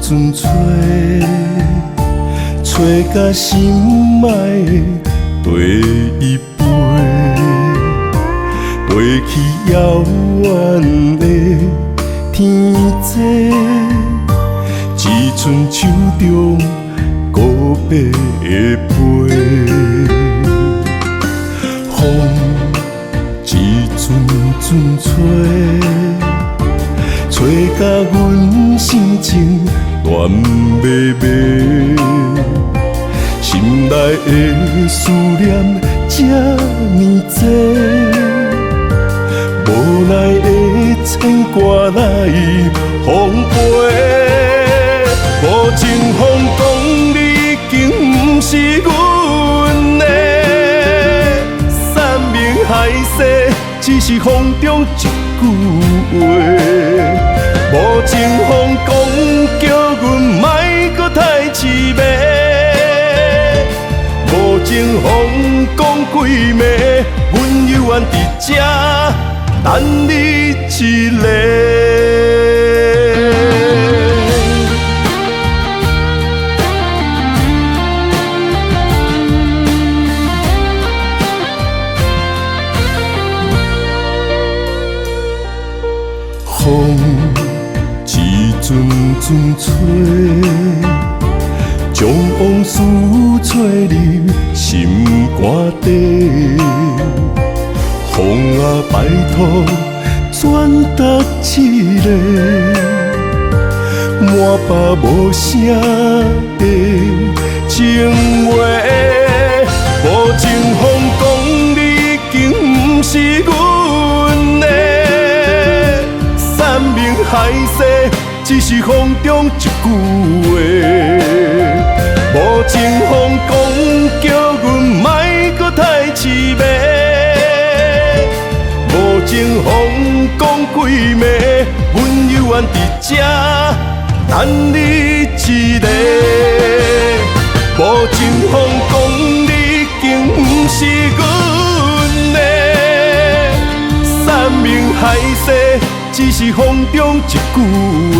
阵找，找甲心爱的地一杯，飞去遥远的天际，一寸手中孤白的杯，风一阵阵吹。吹甲阮心情乱迷迷，心内的思念这呢多，无奈的牵挂来风飞，无情风讲你已经不是阮的，山明海誓只是风中一句话。无情风讲，叫阮莫搁太痴迷。无情风讲几暝，阮犹原伫这等你一个。风。阵阵吹，将往事吹入心肝底。风啊，拜托转达一个满腹无声的情话。无情风讲，你已经不是阮的，山明海誓。只是风中一句话，无情风讲，叫阮莫搁太痴迷。无情风讲几暝，阮犹原伫这等你一个。无情风讲，你已经不是阮的，山明海誓。只是风中一句话。